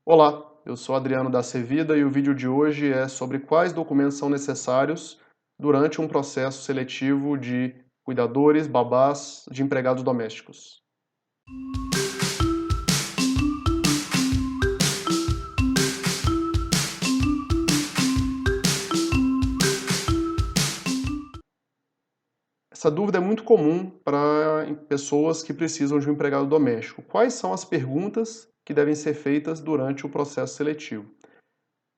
Olá, eu sou Adriano da Servida e o vídeo de hoje é sobre quais documentos são necessários durante um processo seletivo de cuidadores, babás, de empregados domésticos. Essa dúvida é muito comum para pessoas que precisam de um empregado doméstico. Quais são as perguntas que devem ser feitas durante o processo seletivo?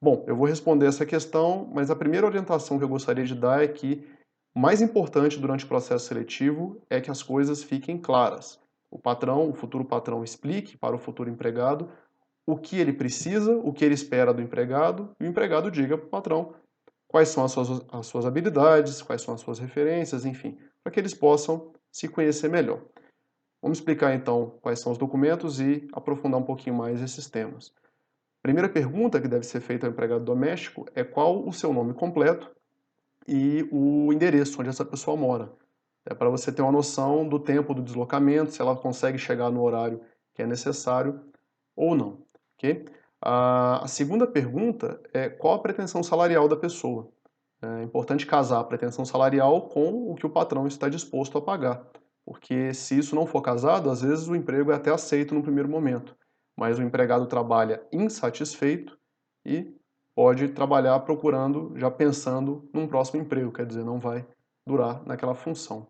Bom, eu vou responder essa questão, mas a primeira orientação que eu gostaria de dar é que o mais importante durante o processo seletivo é que as coisas fiquem claras. O patrão, o futuro patrão, explique para o futuro empregado o que ele precisa, o que ele espera do empregado, e o empregado diga para o patrão quais são as suas habilidades, quais são as suas referências, enfim, para que eles possam se conhecer melhor. Vamos explicar então quais são os documentos e aprofundar um pouquinho mais esses temas. Primeira pergunta que deve ser feita ao empregado doméstico é qual o seu nome completo e o endereço onde essa pessoa mora. É para você ter uma noção do tempo do deslocamento, se ela consegue chegar no horário que é necessário ou não, ok? A segunda pergunta é qual a pretensão salarial da pessoa. É importante casar a pretensão salarial com o que o patrão está disposto a pagar, porque se isso não for casado, às vezes o emprego é até aceito no primeiro momento, mas o empregado trabalha insatisfeito e pode trabalhar procurando, já pensando num próximo emprego, quer dizer, não vai durar naquela função.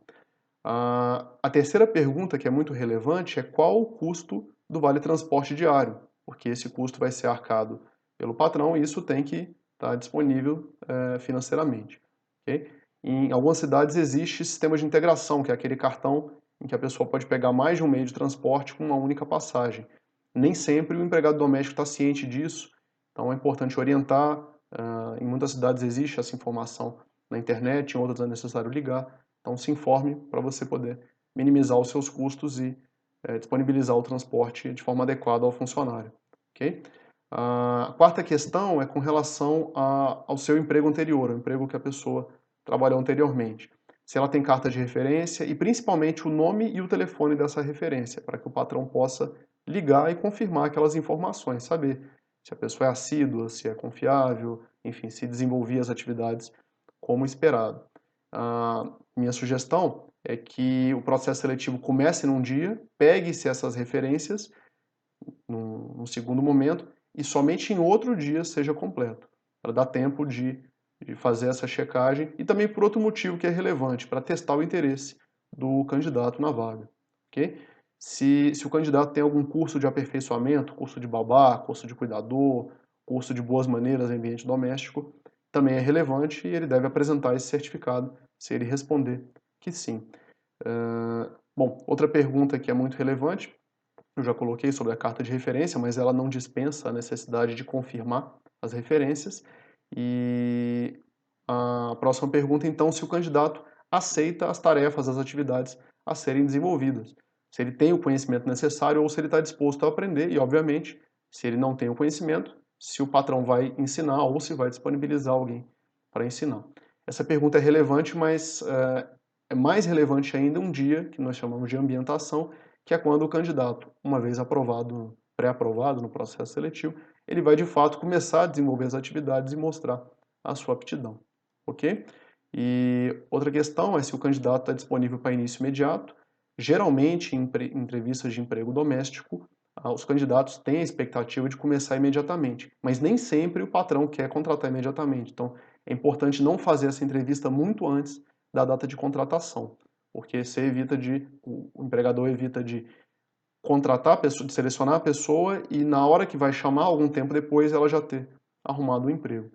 A terceira pergunta, que é muito relevante, é qual o custo do vale transporte diário, porque esse custo vai ser arcado pelo patrão e isso tem que estar disponível financeiramente. Ok? Em algumas cidades existe sistema de integração, que é aquele cartão em que a pessoa pode pegar mais de um meio de transporte com uma única passagem. Nem sempre o empregado doméstico está ciente disso, então é importante orientar. Em muitas cidades existe essa informação na internet, em outras é necessário ligar. Então se informe para você poder minimizar os seus custos e disponibilizar o transporte de forma adequada ao funcionário. Ok? A quarta questão é com relação ao seu emprego anterior, ao emprego que a pessoa trabalhou anteriormente. Se ela tem carta de referência e principalmente o nome e o telefone dessa referência, para que o patrão possa ligar e confirmar aquelas informações, saber se a pessoa é assídua, se é confiável, enfim, se desenvolvia as atividades como esperado. Minha sugestão é que o processo seletivo comece num dia, pegue-se essas referências num segundo momento e somente em outro dia seja completo, para dar tempo de fazer essa checagem e também por outro motivo que é relevante, para testar o interesse do candidato na vaga. Ok? Se o candidato tem algum curso de aperfeiçoamento, curso de babá, curso de cuidador, curso de boas maneiras em ambiente doméstico, também é relevante e ele deve apresentar esse certificado se ele responder que sim. Bom, outra pergunta que é muito relevante, eu já coloquei sobre a carta de referência, mas ela não dispensa a necessidade de confirmar as referências. E a próxima pergunta, então, se o candidato aceita as tarefas, as atividades a serem desenvolvidas. Se ele tem o conhecimento necessário ou se ele está disposto a aprender e, obviamente, se ele não tem o conhecimento, se o patrão vai ensinar ou se vai disponibilizar alguém para ensinar. Essa pergunta é relevante, mas é mais relevante ainda um dia que nós chamamos de ambientação, que é quando o candidato, uma vez aprovado, pré-aprovado no processo seletivo, ele vai de fato começar a desenvolver as atividades e mostrar a sua aptidão, ok? E outra questão é se o candidato está disponível para início imediato. Geralmente, em entrevistas de emprego doméstico, os candidatos têm a expectativa de começar imediatamente, mas nem sempre o patrão quer contratar imediatamente. Então, é importante não fazer essa entrevista muito antes da data de contratação, porque o empregador evita de contratar a pessoa, de selecionar a pessoa e na hora que vai chamar, algum tempo depois, ela já ter arrumado um emprego.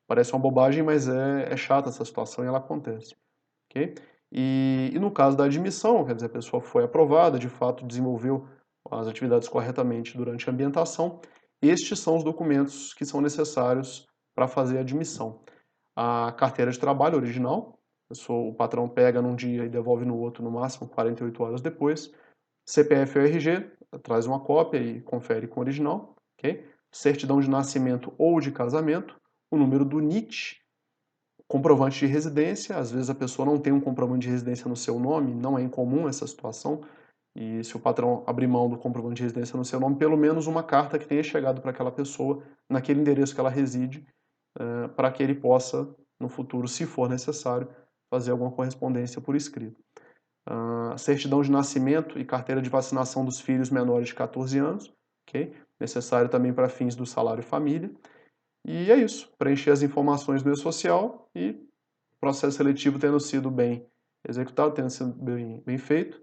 Parece uma bobagem, mas é chata essa situação e ela acontece. Ok? E no caso da admissão, quer dizer, a pessoa foi aprovada, de fato desenvolveu as atividades corretamente durante a ambientação, estes são os documentos que são necessários para fazer a admissão. A carteira de trabalho original, o patrão pega num dia e devolve no outro, no máximo 48 horas depois. CPF ou RG, traz uma cópia e confere com o original. Ok? Certidão de nascimento ou de casamento, o número do NIT, comprovante de residência, às vezes a pessoa não tem um comprovante de residência no seu nome, não é incomum essa situação. e se o patrão abrir mão do comprovante de residência no seu nome, pelo menos uma carta que tenha chegado para aquela pessoa, naquele endereço que ela reside, para que ele possa, no futuro, se for necessário, fazer alguma correspondência por escrito. Certidão de nascimento e carteira de vacinação dos filhos menores de 14 anos, ok? Necessário também para fins do salário família. E é isso, preencher as informações do e-social e o processo seletivo tendo sido bem executado, tendo sido bem feito.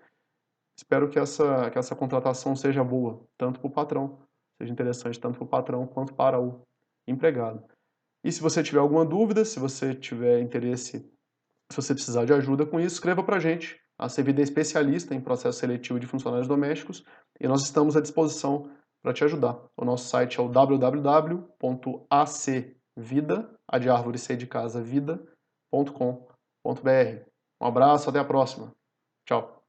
Espero que essa contratação seja boa, tanto para o patrão, seja interessante tanto para o patrão quanto para o empregado. E se você tiver alguma dúvida, se você tiver interesse, se você precisar de ajuda com isso, escreva para a gente. A Servida é especialista em processo seletivo de funcionários domésticos e nós estamos à disposição para te ajudar. O nosso site é o www.acvida, a de árvore C de casa, vida.com.br. Um abraço, até a próxima. Tchau.